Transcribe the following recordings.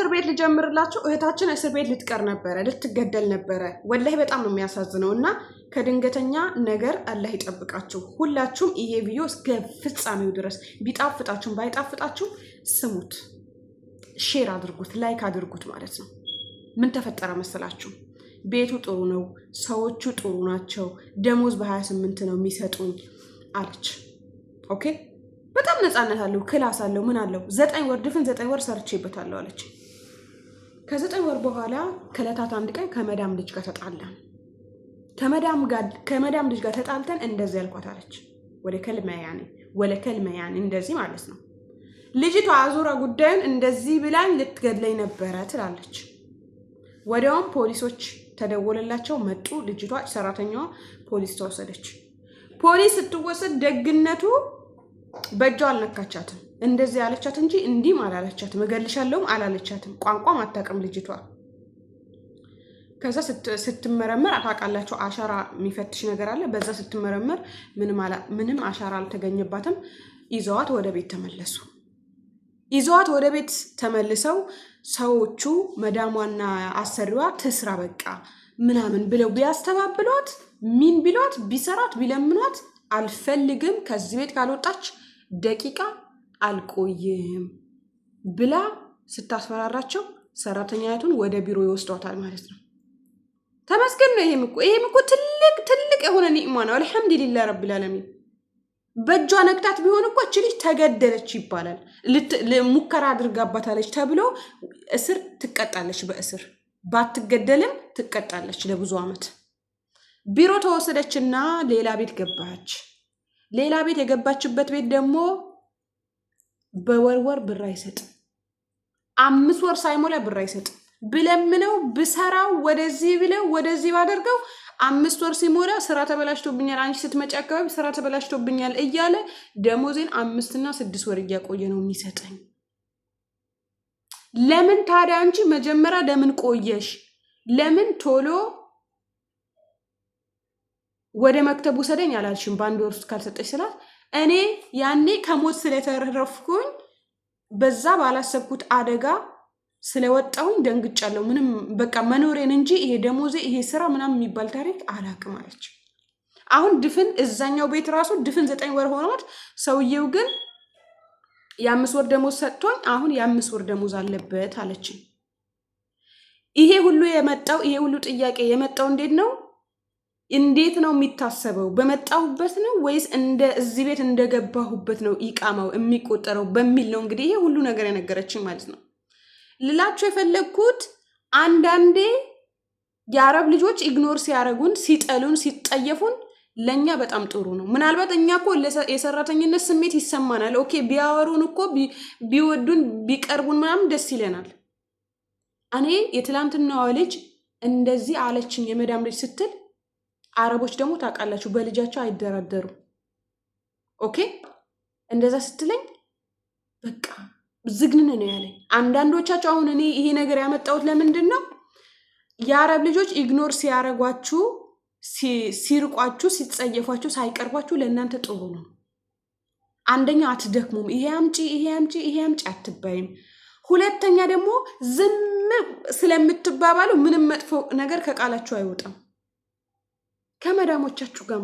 ከእስር ቤት ልጀምርላችሁ። እህታችን እስር ቤት ልትቀር ነበረ፣ ልትገደል ነበረ። ወላሂ በጣም ነው የሚያሳዝነው። እና ከድንገተኛ ነገር አላህ ይጠብቃችሁ ሁላችሁም። ይሄ ቪዲዮ እስከ ፍጻሜው ድረስ ቢጣፍጣችሁም ባይጣፍጣችሁ ስሙት፣ ሼር አድርጉት፣ ላይክ አድርጉት ማለት ነው። ምን ተፈጠረ መሰላችሁ? ቤቱ ጥሩ ነው፣ ሰዎቹ ጥሩ ናቸው፣ ደሞዝ በ28 ነው የሚሰጡኝ አለች። ኦኬ በጣም ነፃነት አለው፣ ክላስ አለው፣ ምን አለው። 9 ወር ድፍን 9 ወር ሰርቼበታለሁ አለች። ከ9 ወር በኋላ ከለታት አንድ ቀን ከመዳም ልጅ ጋር ተጣላን። ከመዳም ልጅ ጋር ተጣልተን እንደዚህ ያልኳት አለች። ወለ ከልመያኔ እንደዚህ ማለት ነው። ልጅቷ አዙራ ጉዳዩን እንደዚህ ብላኝ ልትገድለኝ ነበረ ትላለች። ወዲያውም ፖሊሶች ተደወለላቸው፣ መጡ። ልጅቷ ሰራተኛዋ ፖሊስ ተወሰደች። ፖሊስ ስትወሰድ ደግነቱ በእጇ አልነካቻትም። እንደዚህ ያለቻት እንጂ እንዲህም አላለቻትም። እገልሻለሁም አላለቻትም። ቋንቋም አታውቅም ልጅቷ። ከዛ ስትመረመር አታውቃላችሁ፣ አሻራ የሚፈትሽ ነገር አለ። በዛ ስትመረመር ምንም አሻራ አልተገኘባትም። ይዘዋት ወደ ቤት ተመለሱ። ይዘዋት ወደ ቤት ተመልሰው ሰዎቹ መዳሟና አሰሪዋ ትስራ በቃ ምናምን ብለው ቢያስተባብሏት፣ ምን ቢሏት፣ ቢሰራት፣ ቢለምኗት አልፈልግም ከዚህ ቤት ካልወጣች ደቂቃ አልቆይም ብላ ስታስፈራራቸው ሰራተኛይቱን ወደ ቢሮ ይወስዷታል ማለት ነው። ተመስገን ነው። ይሄም እኮ ትልቅ የሆነ ኒዕማ ነው። አልሐምዱሊላህ ረቢል ዓለሚን። በእጇ ነክታት ቢሆን እኮ እቺ ልጅ ተገደለች ይባላል። ሙከራ አድርጋባታለች ተብሎ እስር ትቀጣለች። በእስር ባትገደልም ትቀጣለች ለብዙ ዓመት። ቢሮ ተወሰደችና ሌላ ቤት ገባች። ሌላ ቤት የገባችበት ቤት ደግሞ በወር ብር አይሰጥም። 5 ወር ሳይሞላ ብር አይሰጥም። ብለምነው ብሰራው ወደዚህ ብለው ወደዚህ ባደርገው 5 ወር ሲሞላ ስራ ተበላሽቶብኛል፣ አንቺ ስትመጪ አካባቢ ስራ ተበላሽቶብኛል እያለ ደሞዜን 5 እና 6 ወር እያቆየ ነው የሚሰጠኝ። ለምን ታዲያ አንቺ መጀመሪያ ለምን ቆየሽ? ለምን ቶሎ ወደ መክተቡ ሰደኝ አላልሽም? በአንድ ወር ውስጥ ካልሰጠሽ ስላት እኔ ያኔ ከሞት ስለተረፍኩኝ በዛ ባላሰብኩት አደጋ ስለወጣሁኝ ደንግጫለሁ። ምንም በቃ መኖሬን እንጂ ይሄ ደሞዜ ይሄ ስራ ምናምን የሚባል ታሪክ አላቅም አለች። አሁን ድፍን እዛኛው ቤት ራሱ ድፍን 9 ወር ሆኖት ሰውየው ግን የ5 ወር ደሞዝ ሰጥቶኝ አሁን የ5 ወር ደሞዝ አለበት አለች። ይሄ ሁሉ ጥያቄ የመጣው እንዴት ነው የሚታሰበው? በመጣሁበት ነው ወይስ እዚህ ቤት እንደገባሁበት ነው ኢቃማው የሚቆጠረው በሚል ነው እንግዲህ ይሄ ሁሉ ነገር የነገረችኝ ማለት ነው። ልላችሁ የፈለግኩት አንዳንዴ የአረብ ልጆች ኢግኖር ሲያረጉን፣ ሲጠሉን፣ ሲጠየፉን ለኛ በጣም ጥሩ ነው። ምናልባት እኛ እኮ የሰራተኝነት ስሜት ይሰማናል። ኦኬ ቢያወሩን እኮ ቢወዱን ቢቀርቡን ምናምን ደስ ይለናል። እኔ የትላንትናዋ ልጅ እንደዚህ አለችኝ የመዳም ልጅ ስትል፣ አረቦች ደግሞ ታውቃላችሁ በልጃቸው አይደራደሩ። ኦኬ እንደዛ ስትለኝ በቃ ዝግንን ነው ያለኝ። አንዳንዶቻችሁ አሁን እኔ ይሄ ነገር ያመጣሁት ለምንድን ነው? የአረብ ልጆች ኢግኖር ሲያረጓችሁ፣ ሲርቋችሁ፣ ሲጸየፏችሁ፣ ሳይቀርቧችሁ ለእናንተ ጥሩ ነው። አንደኛ አትደክሙም። ይሄ አምጪ አትባይም። ሁለተኛ ደግሞ ዝም ስለምትባባሉ ምንም መጥፎ ነገር ከቃላችሁ አይወጣም። ከመዳሞቻችሁ ጋር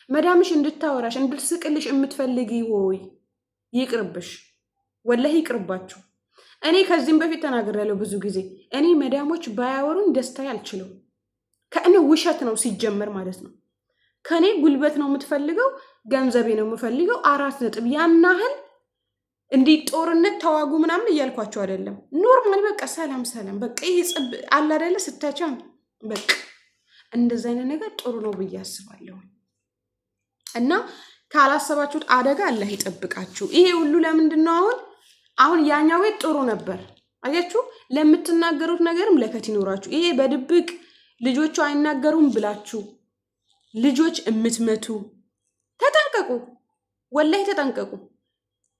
መዳምሽ እንድታወራሽ እንድትስቅልሽ የምትፈልጊ ሆይ ይቅርብሽ፣ ወላሂ ይቅርባችሁ። እኔ ከዚህም በፊት ተናግሬያለሁ ብዙ ጊዜ። እኔ መዳሞች ባያወሩን ደስታዬ አልችለው። ከእኔ ውሸት ነው ሲጀመር ማለት ነው። ከኔ ጉልበት ነው የምትፈልገው፣ ገንዘቤ ነው የምፈልገው። 4 ነጥብ። ያናህል እንዲህ ጦርነት ተዋጉ ምናምን እያልኳቸው አይደለም። ኖርማል በቃ ሰላም በቃ ይሄ ጽብ አለ አይደለ ስታቻም በቃ እንደዛ አይነት ነገር ጥሩ ነው ብዬ አስባለሁ። እና ካላሰባችሁት አደጋ አላህ ይጠብቃችሁ። ይሄ ሁሉ ለምንድን ነው? አሁን ያኛው ቤት ጥሩ ነበር። አያችሁ፣ ለምትናገሩት ነገርም ለከት ይኖራችሁ። ይሄ በድብቅ ልጆቹ አይናገሩም ብላችሁ ልጆች የምትመቱ ተጠንቀቁ፣ ወላሂ ተጠንቀቁ።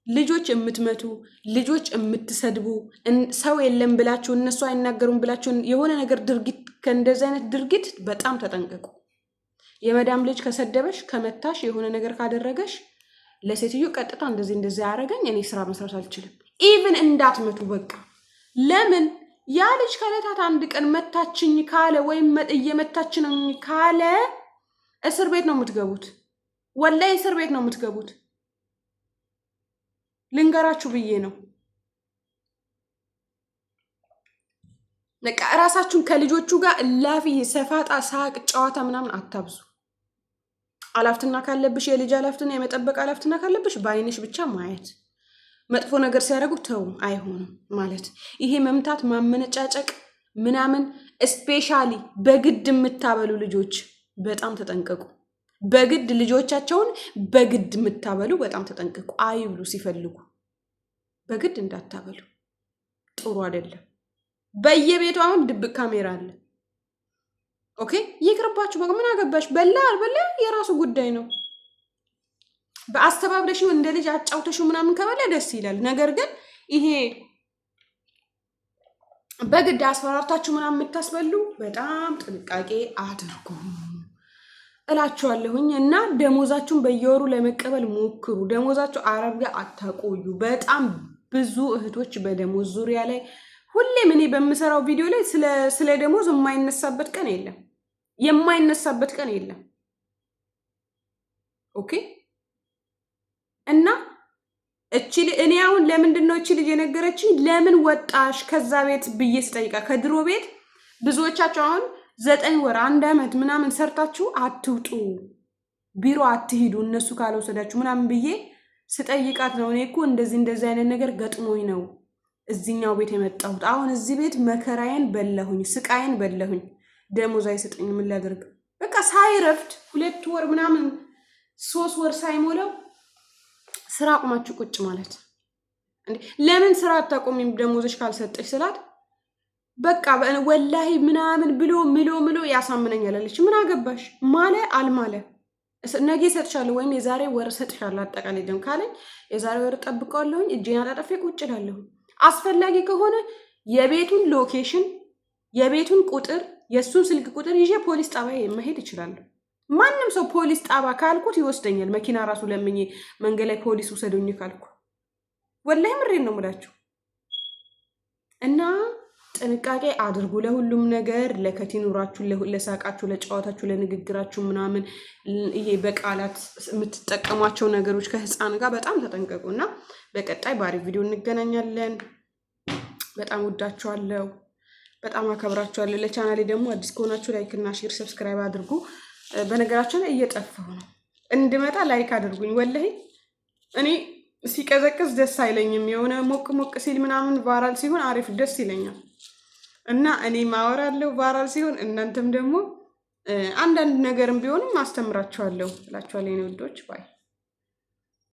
ልጆች የምትመቱ፣ ልጆች የምትሰድቡ፣ ሰው የለም ብላችሁ እነሱ አይናገሩም ብላችሁ የሆነ ነገር ድርጊት፣ ከእንደዚህ አይነት ድርጊት በጣም ተጠንቀቁ። የመዳም ልጅ ከሰደበሽ፣ ከመታሽ፣ የሆነ ነገር ካደረገሽ ለሴትዮ ቀጥታ እንደዚህ ያደረገኝ እኔ ስራ መስራት አልችልም። ኢቭን እንዳትመቱ በቃ ለምን ያ ልጅ ከዕለታት አንድ ቀን መታችኝ ካለ ወይም እየመታችን ካለ እስር ቤት ነው የምትገቡት። ወላሂ እስር ቤት ነው የምትገቡት። ልንገራችሁ ብዬ ነው። በቃ ራሳችሁን ከልጆቹ ጋር እላፊ ሰፋጣ ሳቅ ጨዋታ ምናምን አታብዙ። አላፍትና ካለብሽ የልጅ አላፍትና የመጠበቅ አላፍትና ካለብሽ በአይንሽ ብቻ ማየት። መጥፎ ነገር ሲያደርጉ ተው አይሆንም ማለት ይሄ መምታት ማመነጫጨቅ ምናምን ስፔሻሊ በግድ የምታበሉ ልጆች በጣም ተጠንቀቁ። በግድ ልጆቻቸውን በግድ የምታበሉ በጣም ተጠንቀቁ። አይብሉ ሲፈልጉ በግድ እንዳታበሉ፣ ጥሩ አይደለም። በየቤቱ አሁን ድብቅ ካሜራ አለ። ኦኬ ይቅርባችሁ። በቃ ምን አገባሽ? በላ አልበላ የራሱ ጉዳይ ነው። በአስተባብለሽው እንደ ልጅ አጫውተሽው ምናምን ከበላ ደስ ይላል። ነገር ግን ይሄ በግድ አስፈራርታችሁ ምናምን የምታስበሉ በጣም ጥንቃቄ አድርጉ እላችኋለሁኝ። እና ደሞዛችሁን በየወሩ ለመቀበል ሞክሩ። ደሞዛችሁ አረብ ጋር አታቆዩ። በጣም ብዙ እህቶች በደሞዝ ዙሪያ ላይ ሁሌም እኔ በምሰራው ቪዲዮ ላይ ስለ ደሞዝ የማይነሳበት ቀን የለም። ኦኬ እና እኔ አሁን ለምንድን ነው እቺ ልጅ የነገረችኝ ለምን ወጣሽ ከዛ ቤት ብዬ ስጠይቃ ከድሮ ቤት ብዙዎቻችሁ አሁን 9 ወር 1 ዓመት ምናምን ሰርታችሁ አትውጡ፣ ቢሮ አትሂዱ እነሱ ካልወሰዳችሁ ምናምን ብዬ ስጠይቃት ነው እኔ እኮ እንደዚህ አይነት ነገር ገጥሞኝ ነው እዚህኛው ቤት የመጣሁት። አሁን እዚህ ቤት መከራዬን በላሁኝ፣ ስቃዬን በላሁኝ። ደሞዝ አይሰጠኝም። ምን ላደርግ? በቃ ሳይረፍድ 2 ወር ምናምን 3 ወር ሳይሞላው ስራ አቁማችሁ ቁጭ ማለት እንዴ? ለምን ስራ አታቆሚም ደሞዝሽ ካልሰጠሽ ስላት በቃ ወላሂ ምናምን ብሎ ያሳምነኛል አለች። ምን አገባሽ ማለ አልማለ ነገ እሰጥሻለሁ ወይም የዛሬ ወር እሰጥሻለሁ አጠቃላይ ደም ካለኝ የዛሬ ወር ጠብቀዋለሁኝ። እጄን አጣጥፌ ቁጭ እላለሁ። አስፈላጊ ከሆነ የቤቱን ሎኬሽን፣ የቤቱን ቁጥር፣ የሱን ስልክ ቁጥር ይዤ ፖሊስ ጣቢያ መሄድ እችላለሁ። ማንም ሰው ፖሊስ ጣቢያ ካልኩት ይወስደኛል። መኪና ራሱ ለምኜ መንገድ ላይ ፖሊስ ውሰዱኝ ካልኩ ወላሂ ምሬን ነው የምላችሁ። እና ጥንቃቄ አድርጉ ለሁሉም ነገር። ለከት ይኑራችሁ፣ ለሳቃችሁ፣ ለጨዋታችሁ፣ ለንግግራችሁ ምናምን ይሄ በቃላት የምትጠቀሟቸው ነገሮች ከህፃን ጋር በጣም ተጠንቀቁ። እና በቀጣይ ባሪፍ ቪዲዮ እንገናኛለን። በጣም ወዳችኋለሁ፣ በጣም አከብራችኋለሁ። ለቻናሌ ደግሞ አዲስ ከሆናችሁ ላይክ እና ሼር ሰብስክራይብ አድርጉ። በነገራችን ላይ እየጠፋሁ ነው፣ እንድመጣ ላይክ አድርጉኝ። ወላሂ እኔ ሲቀዘቅዝ ደስ አይለኝም። የሆነ ሞቅ ሲል ምናምን ቫይራል ሲሆን አሪፍ ደስ ይለኛል። እና እኔ ማወራለሁ ቫይራል ሲሆን፣ እናንተም ደግሞ አንዳንድ ነገርም ቢሆንም አስተምራችኋለሁ እላችኋለሁ የኔ ውዶች ባይ